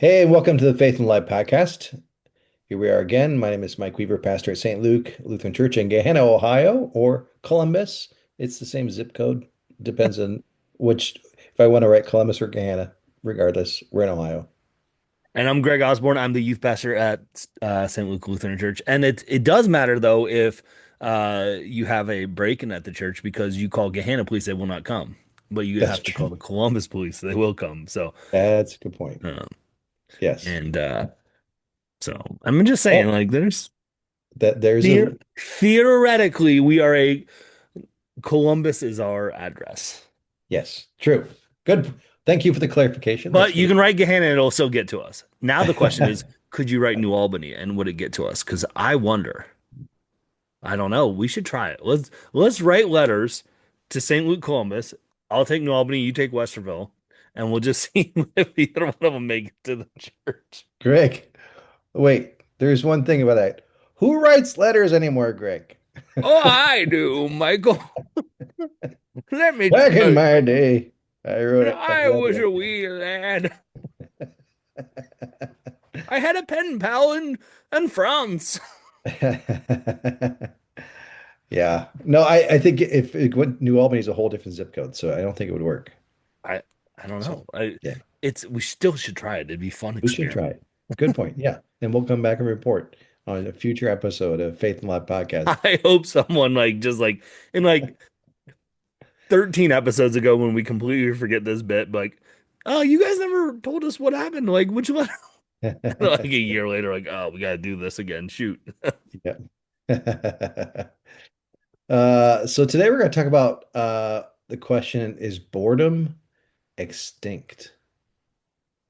Hey, and welcome to the Faith and Life podcast. Here we are again. My name is Mike Weaver, pastor at St. Luke Lutheran Church in Gahanna, Ohio, or Columbus. It's the same zip code. Depends on which, if I want to write Columbus or Gahanna, regardless, we're in Ohio. And I'm Greg Osborne. I'm the youth pastor at St. Luke Lutheran Church. And it does matter though if you have a break-in at the church because you call Gahanna police, they will not come. But you That's have to call true. the Columbus police, they will come. So That's a good point. um, Yes. and so I'm just saying, Well, like, there's there's a theoretically we are a Columbus is our address. yes, true. Good. Thank you for the clarification. That's But you good. can write Gahanna and it'll still get to us. Now the question is, could you write New Albany and would it get to us? Because I wonder. I don't know. We should try it. Let's write letters to St. Luke Columbus. I'll take New Albany, you take Westerville, and we'll just see if either one of them make it to the church. Greg, wait, there's one thing about that. Who writes letters anymore, Greg? Oh, I do, Michael. Let me Back tell in you, my day, I wrote when a I was letter. a wee lad, I had a pen pal in France. Yeah. No, I think if it went New Albany is a whole different zip code, so I don't think it would work. I I don't So know. I yeah, it's we still should try it. It'd be a fun we should experiment. try it. Good point. Yeah. And we'll come back and report on a future episode of Faith and Love podcast. I hope someone like just like in like 13 episodes ago when we completely forget this bit, like, oh, you guys never told us what happened. Like, which one? Like a year later, like, oh, we gotta do this again. Shoot. Yeah. So today we're going to talk about the question, is boredom extinct?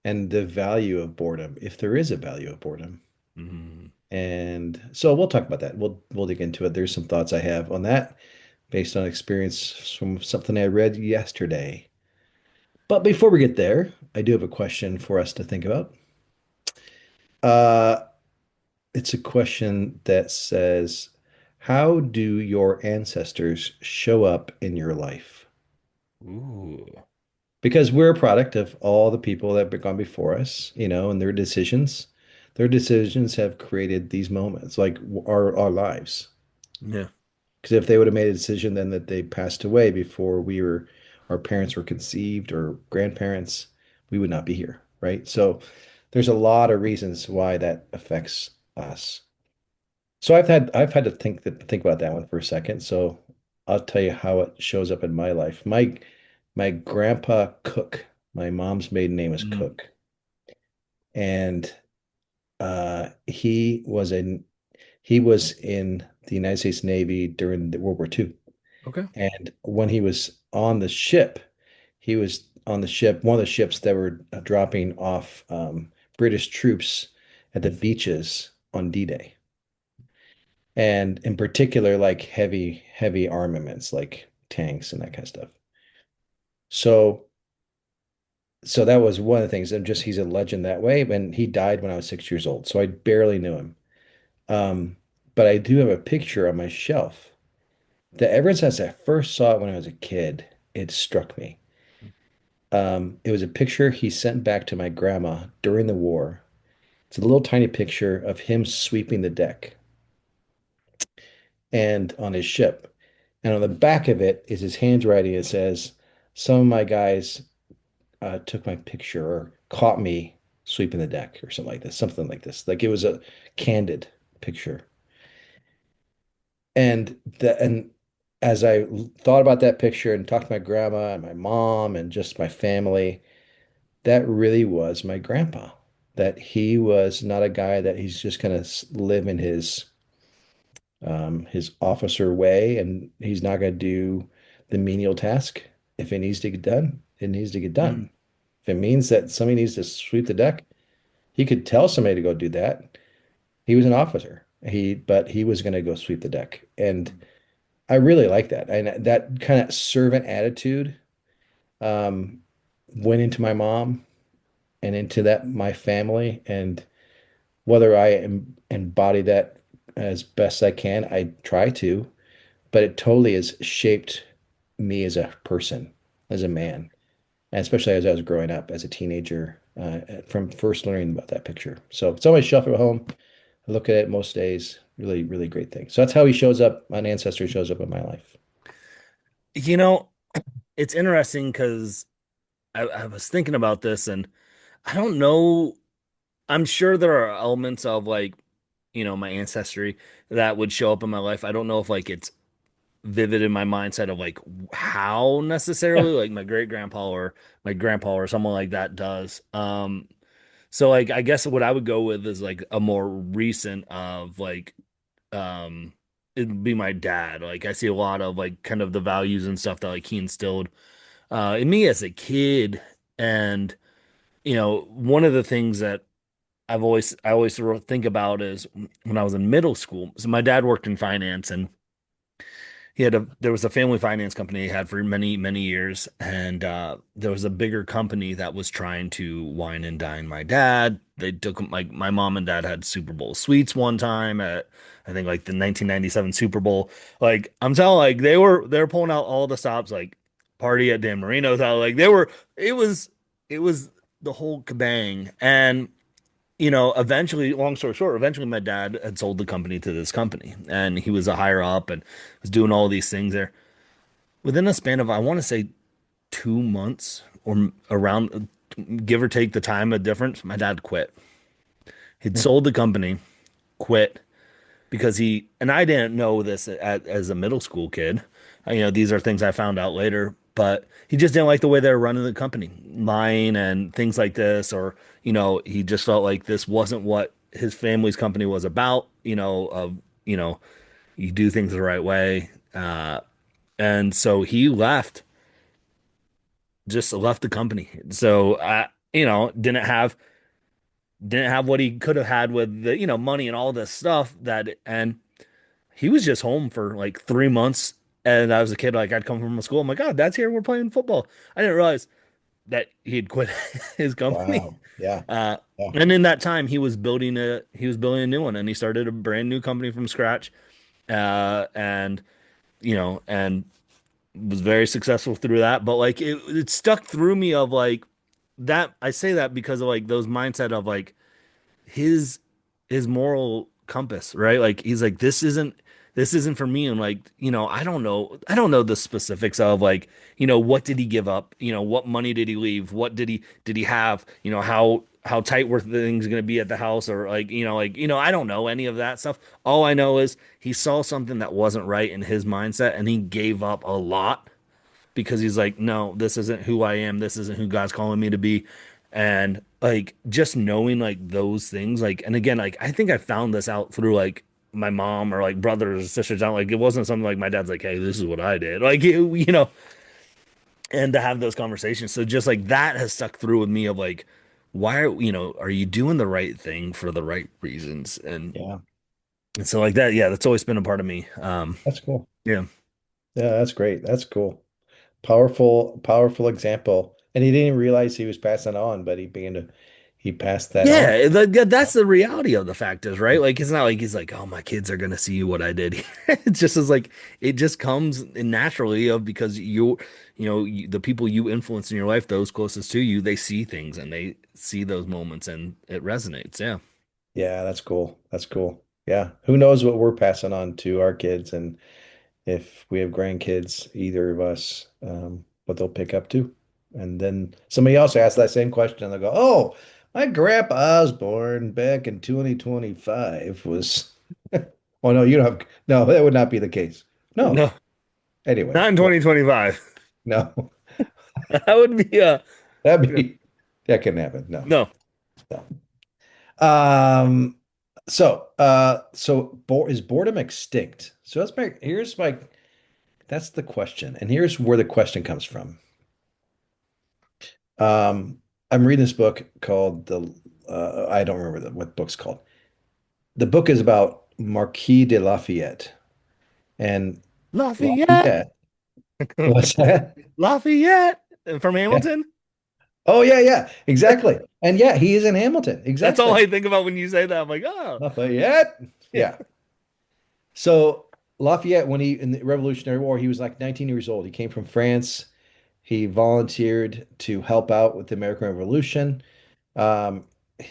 And the value of boredom, if there is a value of boredom. Mhm. And so we'll talk about that. We'll dig into it. There's some thoughts I have on that based on experience from something I read yesterday. But before we get there, I do have a question for us to think about. Uh, it's a question that says, how do your ancestors show up in your life? Ooh. Because we're a product of all the people that have gone before us, and their decisions. Their decisions have created these moments, like our lives. Yeah. Because if they would have made a decision then that they passed away before our parents were conceived or grandparents, we would not be here, right? So there's a lot of reasons why that affects us. So I've had to think about that one for a second. So I'll tell you how it shows up in my life. My grandpa Cook, my mom's maiden name is Mm. Cook, and he was in the United States Navy during the World War II. Okay. And when he was on the ship, he was on the ship, one of the ships that were dropping off British troops at the beaches on D-Day. And in particular, like heavy armaments, like tanks and that kind of stuff. So, so that was one of the things. And just he's a legend that way. And he died when I was 6 years old, so I barely knew him. Um, but I do have a picture on my shelf that ever since I first saw it when I was a kid, it struck me. It was a picture he sent back to my grandma during the war. It's a little tiny picture of him sweeping the deck and on his ship. And on the back of it is his handwriting. It says, "Some of my guys took my picture or caught me sweeping the deck," or something like this, something like this. Like it was a candid picture. And as I thought about that picture and talked to my grandma and my mom and just my family, that really was my grandpa. That he was not a guy that he's just gonna live in his officer way, and he's not gonna do the menial task. If it needs to get done, it needs to get Mm. done. If it means that somebody needs to sweep the deck, he could tell somebody to go do that. He was an officer. But he was gonna go sweep the deck, and I really like that. And that kind of servant attitude um, went into my mom and into that my family. And whether embody that as best I can, I try to, but it totally has shaped me as a person, as a man, and especially as I was growing up as a teenager. from first learning about that picture. So it's on my shelf at home. I look at it most days. Really, really great thing. So that's how he shows up. My ancestry shows up in my life. You know, it's interesting because I was thinking about this and I don't know. I'm sure there are elements of like, my ancestry that would show up in my life. I don't know if like it's vivid in my mindset of like how necessarily like my great grandpa or my grandpa or someone like that does. So like I guess what I would go with is like a more recent of like um it'd be my dad. Like I see a lot of like kind of the values and stuff that like he instilled in me as a kid. And one of the things that I always sort of think about is when I was in middle school. So my dad worked in finance and there was a family finance company he had for many, many years. And there was a bigger company that was trying to wine and dine my dad. They took like my mom and dad had Super Bowl suites one time at I think like the 1997 Super Bowl. Like I'm telling like they were pulling out all the stops like party at Dan Marino's out. Like it was the whole kabang. And eventually, long story short, eventually my dad had sold the company to this company and he was a higher up and was doing all these things there. Within a span of, I want to say 2 months or around, give or take the time of difference, my dad quit. He'd sold the company, quit because and I didn't know this as a middle school kid. These are things I found out later, but he just didn't like the way they were running the company, lying and things like this, or, he just felt like this wasn't what his family's company was about, you do things the right way. And so he just left the company. So didn't have what he could have had with the, money and all this stuff and he was just home for like 3 months. And I was a kid, like I'd come from school. I'm like, oh, Dad's here. We're playing football. I didn't realize that he'd quit his company. Wow. Yeah. Uh, Yeah. and in that time, he was building a new one, and he started a brand new company from scratch. And was very successful through that. But like it stuck through me of like that. I say that because of like those mindset of like his his moral compass, right? Like he's like this isn't for me. And like, I don't know the specifics of like, what did he give up? What money did he leave? What did he have? How tight were things going to be at the house or I don't know any of that stuff. All I know is he saw something that wasn't right in his mindset and he gave up a lot because he's like, no, this isn't who I am. This isn't who God's calling me to be. And like just knowing like those things, like, and again, like I think I found this out through like my mom or like brothers or sisters out. Like it wasn't something like my dad's like, hey, this is what I did. Like and to have those conversations. So just like that has stuck through with me of like, are you doing the right thing for the right reasons? Yeah. And so like that, yeah, that's always been a part of me. That's cool. Yeah. Yeah, that's great. That's cool. Powerful, powerful example. And he didn't realize he was passing on, but he passed that on. Yeah, that's the reality of the fact is, right? Like, it's not like he's like, oh, my kids are gonna see what I did here. It's just as like it just comes naturally of because the people you influence in your life, those closest to you, they see things and they see those moments and it resonates. Yeah. Yeah, that's cool. That's cool. Yeah. Who knows what we're passing on to our kids and if we have grandkids, either of us, what they'll pick up too. And then somebody else asks that same question and they'll go, oh, my grandpa Osborne back in 2025 was, oh no, you don't have, no, that would not be the case. No. No, Anyway, not in yeah, 2025. no, That would be that'd be, that can happen. No, no. no. Um, so is boredom extinct? So that's the question. And here's where the question comes from. I'm reading this book called I don't remember what book's called. The book is about Marquis de Lafayette. And Lafayette. Lafayette, what's that? Lafayette from Yeah. Hamilton. Oh yeah, yeah, exactly. And yeah, he is in Hamilton. That's all Exactly. I think about when you say that. I'm like, oh, Lafayette. yeah. Yeah. So Lafayette, when he in the Revolutionary War, he was like 19 years old. He came from France. He volunteered to help out with the American Revolution. Um,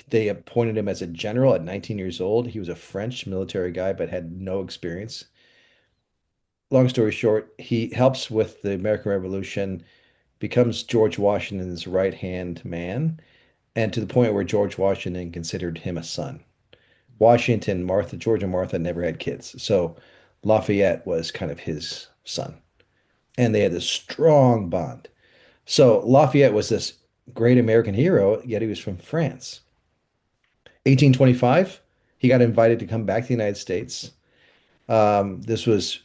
they appointed him as a general at 19 years old. He was a French military guy, but had no experience. Long story short, he helps with the American Revolution, becomes George Washington's right-hand man, and to the point where George Washington considered him a son. George and Martha never had kids. So Lafayette was kind of his son. And they had this strong bond. So Lafayette was this great American hero, yet he was from France. 1825, he got invited to come back to the United States. This was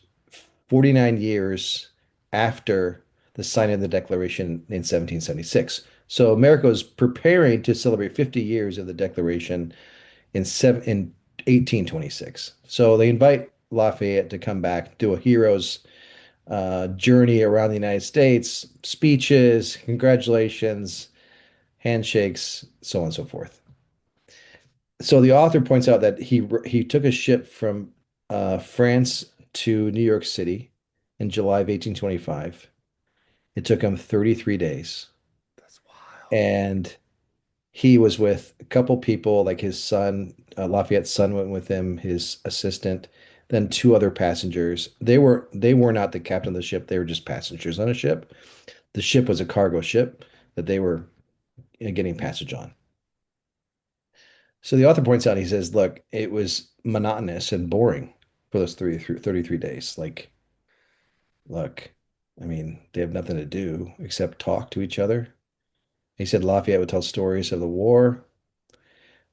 49 years after the signing of the Declaration in 1776. So America was preparing to celebrate 50 years of the Declaration in 1826. So they invite Lafayette to come back, do a hero's journey around the United States, speeches, congratulations, handshakes, so on and so forth. So the author points out that he took a ship from France to New York City in July of 1825. It took him 33 days. That's wild. And he was with a couple people, like his son, Lafayette's son went with him, his assistant, then two other passengers. They were not the captain of the ship, they were just passengers on a ship. The ship was a cargo ship that they were getting passage on. So the author points out, he says, look, it was monotonous and boring for those 33 days. Like, look, I mean, they have nothing to do except talk to each other. He said Lafayette would tell stories of the war.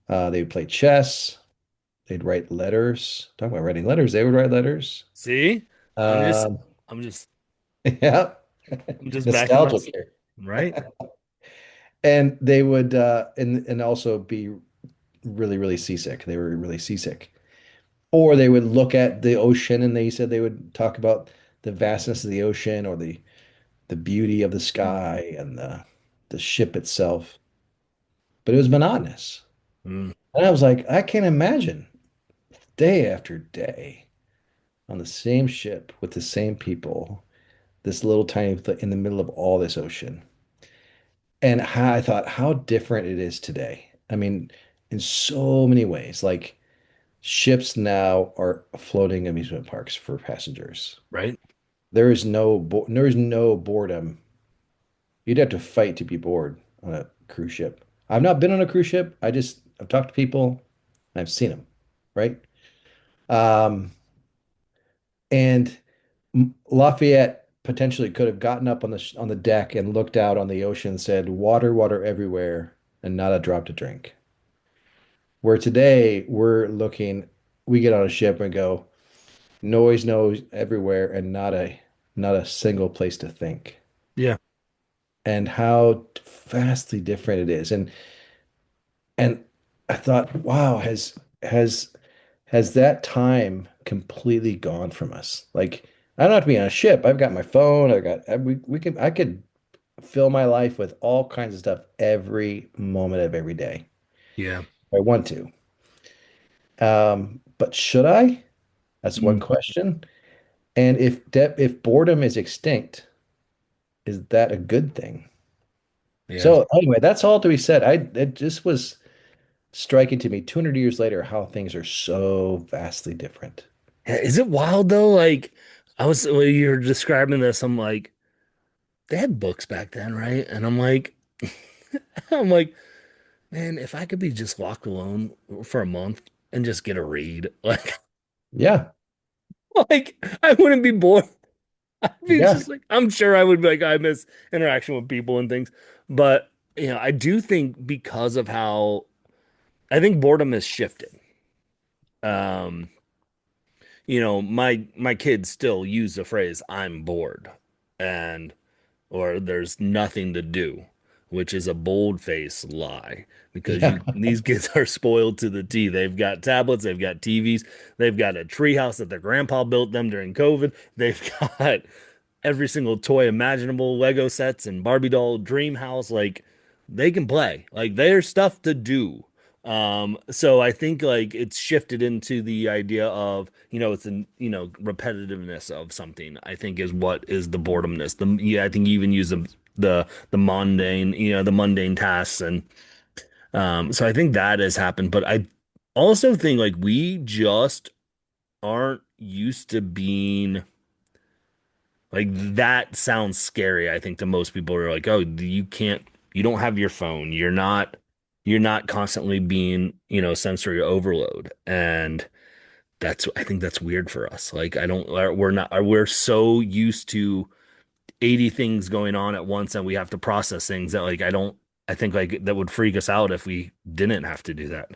They would play chess. They'd write letters. Talking about writing letters, they would write letters. See? I'm just Um, I'm just yeah, I'm just backing my nostalgic here. right? And they would and also be really, really seasick. They were really seasick. Or they would look at the ocean and they said they would talk about the vastness of the ocean or the beauty of the sky and the ship itself. But it was monotonous. Mm, And I was like, I can't imagine day after day on the same ship with the same people, this little tiny in the middle of all this ocean. And how, I thought how different it is today. I mean, in so many ways, like ships now are floating amusement parks for passengers. right? There is no boredom. You'd have to fight to be bored on a cruise ship. I've not been on a cruise ship. I've talked to people and I've seen them, right? Um, and Lafayette potentially could have gotten up on the deck and looked out on the ocean and said, "Water, water everywhere, and not a drop to drink." Where today we get on a ship and go, noise everywhere, and not a single place to think. Yeah. And how vastly different it is. And I thought, wow, has that time completely gone from us? Like, I don't have to be on a ship. I've got my phone. I could fill my life with all kinds of stuff every moment of every day. Yeah. If I want to. But should I? That's one Mm, question. And if boredom is extinct, is that a good thing? yeah. So anyway, that's all to be said. It just was striking to me 200 years later how things are so vastly different. Yeah, is it wild though? Like I was when you're describing this, I'm like, they had books back then, right? And I'm like, I'm like, man, if I could be just locked alone for a month and just get a read, Yeah, like I wouldn't be bored. I'd be yeah, just like, I'm sure I would be like, I miss interaction with people and things. But, I do think because of how I think boredom has shifted. Um, my kids still use the phrase "I'm bored," and or "there's nothing to do," which is a bold-faced lie because yeah, these kids are spoiled to the T. They've got tablets, they've got TVs, they've got a treehouse that their grandpa built them during COVID. They've got every single toy imaginable, Lego sets and Barbie doll, dream house. Like they can play. Like there's stuff to do. So I think like it's shifted into the idea of, it's an, repetitiveness of something, I think is what is the boredomness. I think you even use the mundane, the mundane tasks. And So I think that has happened, but I also think like we just aren't used to being like that sounds scary, I think, to most people who are like, oh, you don't have your phone. You're not constantly being, sensory overload. And I think that's weird for us. Like, I don't, we're not, we're so used to 80 things going on at once and we have to process things that like, I think like that would freak us out if we didn't have to do that.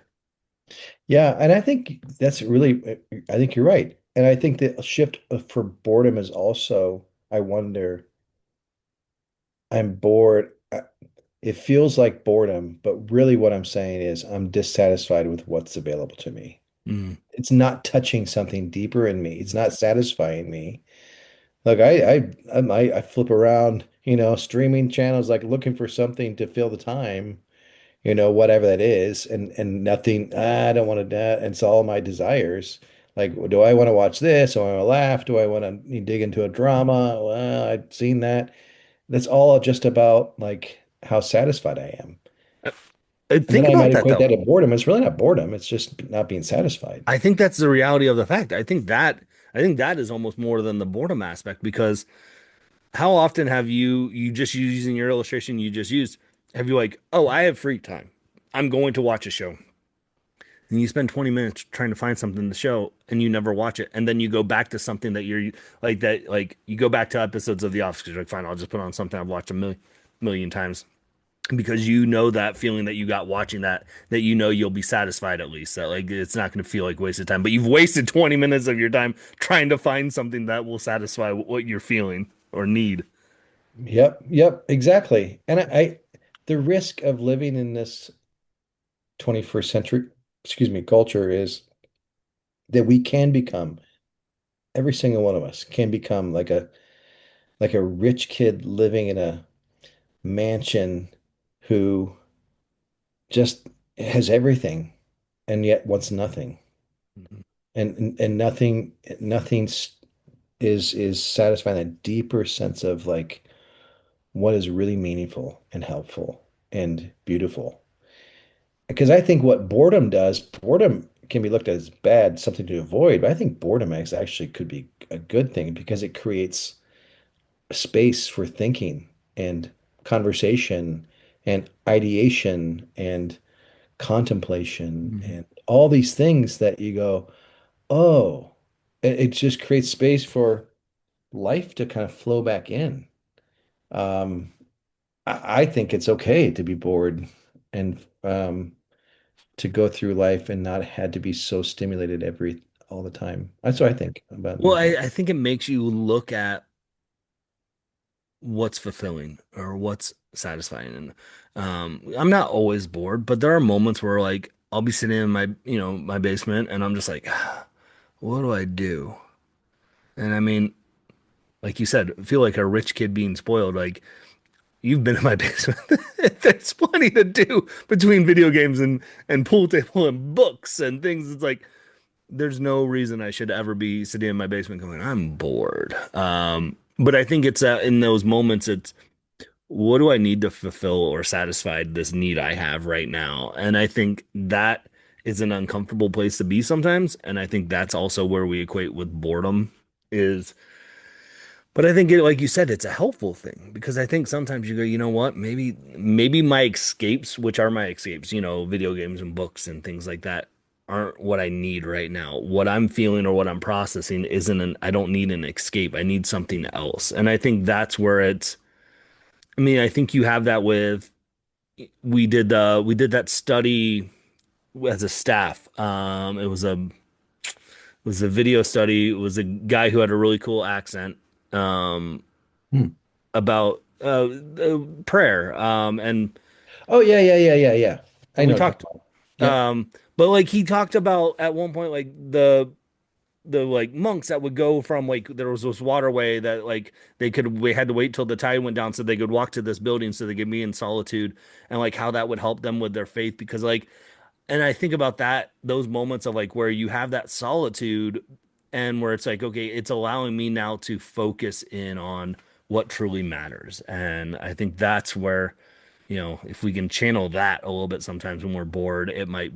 Yeah, and I think that's really, I think you're right. And I think the shift for boredom is also, I wonder, I'm bored. It feels like boredom, but really what I'm saying is I'm dissatisfied with what's available to me. Mm, It's not touching something deeper in me. It's not satisfying me. Like I flip around, streaming channels, like looking for something to fill the time, whatever that is, and nothing. I don't want to that. And it's all my desires. Like, do I want to watch this? Do I want to laugh? Do I want to dig into a drama? Well, I've seen that. That's all just about like how satisfied I am. And then Think I about might that equate though. that to boredom. It's really not boredom. It's just not being satisfied. I think that's the reality of the fact. I think that is almost more than the boredom aspect because how often have you just using your illustration you just used, have you like, oh, I have free time. I'm going to watch a show. And you spend 20 minutes trying to find something to show and you never watch it. And then you go back to something that you're like that, like you go back to episodes of The Office because you're like, fine, I'll just put on something I've watched a million times because you know that feeling that you got watching that you'll be satisfied at least that like it's not going to feel like wasted time but you've wasted 20 minutes of your time trying to find something that will satisfy what you're feeling or need. Yep, yep, exactly. And the risk of living in this 21st century, excuse me, culture is that we can become, every single one of us can become like a rich kid living in a mansion who just has everything and yet wants nothing. And nothing is satisfying that deeper sense of like what is really meaningful and helpful and beautiful. Because I think what boredom does, boredom can be looked at as bad, something to avoid, but I think boredom is actually could be a good thing because it creates space for thinking and conversation and ideation and contemplation Mhm. and all these things that you go, oh, it just creates space for life to kind of flow back in. Um, I think it's okay to be bored and to go through life and not had to be so stimulated all the time. That's what I think about Well, being bored. I think it makes you look at what's fulfilling or what's satisfying and I'm not always bored but there are moments where like I'll be sitting in my my basement and I'm just like what do I do? And I mean, like you said, feel like a rich kid being spoiled. Like you've been in my basement. There's plenty to do between video games and pool table and books and things. It's like there's no reason I should ever be sitting in my basement going, I'm bored. But I think it's in those moments, it's what do I need to fulfill or satisfy this need I have right now? And I think that is an uncomfortable place to be sometimes. And I think that's also where we equate with boredom is but I think like you said, it's a helpful thing because I think sometimes you go, you know what? Maybe my escapes, which are my escapes, video games and books and things like that, aren't what I need right now. What I'm feeling or what I'm processing I don't need an escape. I need something else. And I think that's where I mean, I think you have that with we did that study as a staff. It was a video study. It was a guy who had a really cool accent. Um, Hmm. about prayer. And Oh yeah, yeah, yeah, yeah, yeah. I we know what you're talked talking about. Yep. but like he talked about at one point like the like monks that would go from like there was this waterway that like we had to wait till the tide went down so they could walk to this building so they could be in solitude and like how that would help them with their faith because like and I think about that those moments of like where you have that solitude and where it's like okay it's allowing me now to focus in on what truly matters and I think that's where if we can channel that a little bit sometimes when we're bored, it might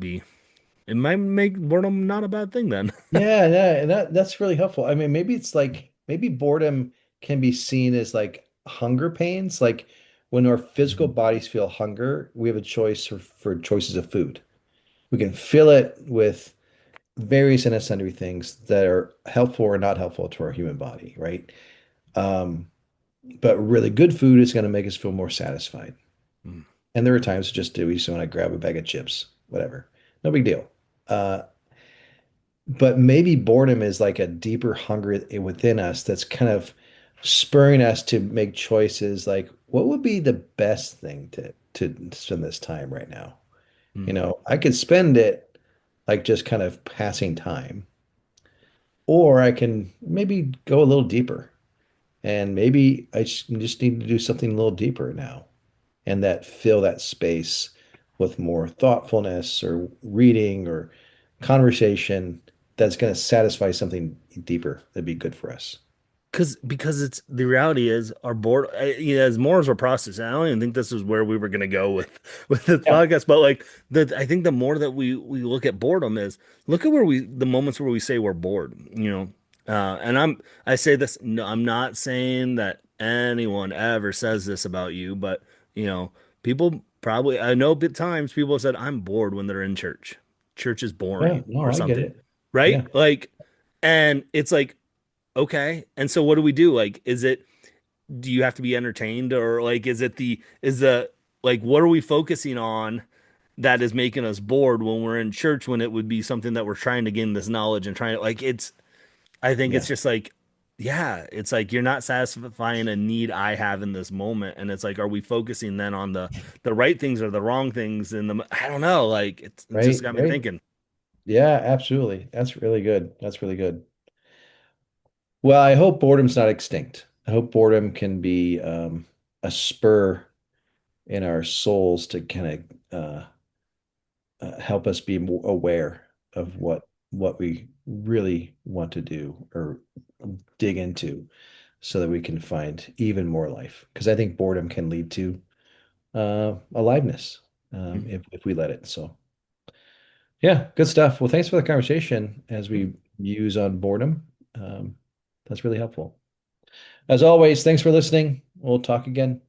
make boredom not a bad thing then. Yeah, yeah, and that's really helpful. I mean, maybe it's like maybe boredom can be seen as like hunger pains. Like when our physical Mhm. bodies feel hunger, we have a choice for choices of food. We can fill it with various and sundry things that are helpful or not helpful to our human body, right? Um, but really good food is going to make us feel more satisfied. Mm. And there are times just do we just want to grab a bag of chips, whatever. No big deal. But maybe boredom is like a deeper hunger within us that's kind of spurring us to make choices like what would be the best thing to spend this time right now? You Mm. know, I could spend it like just kind of passing time, or I can maybe go a little deeper. And maybe I just need to do something a little deeper now and that fill that space with more thoughtfulness or reading or conversation that's going to satisfy something deeper that'd be good for us. Because it's the reality is our board as more as we're processing. I don't even think this is where we were gonna go with this Yeah. podcast, but like I think the more that we look at boredom is look at where we the moments where we say we're bored, and I say this, no, I'm not saying that anyone ever says this about you, but you know, people probably I know at times people have said I'm bored when they're in church. Church is Yeah. boring No, or I get something, it. right? Yeah. Like, and it's like okay. And so what do we do? Like, do you have to be entertained or like, is the, like, what are we focusing on that is making us bored when we're in church when it would be something that we're trying to gain this knowledge and trying to, like, I think it's Yeah. just like, yeah, it's like you're not satisfying a need I have in this moment. And it's like, are we focusing then on the right things or the wrong things? I don't know. Like, it just Right. got me Right. thinking. Yeah, absolutely. That's really good. That's really good. Well, I hope boredom's not extinct. I hope boredom can be a spur in our souls to kind of help us be more aware of what we really want to do or dig into so that we can find even more life. Because I think boredom can lead to aliveness Mhm. if we let it. So yeah, good stuff. Well, thanks for the conversation as we use on boredom. Um, that's really helpful. As always, thanks for listening. We'll talk again.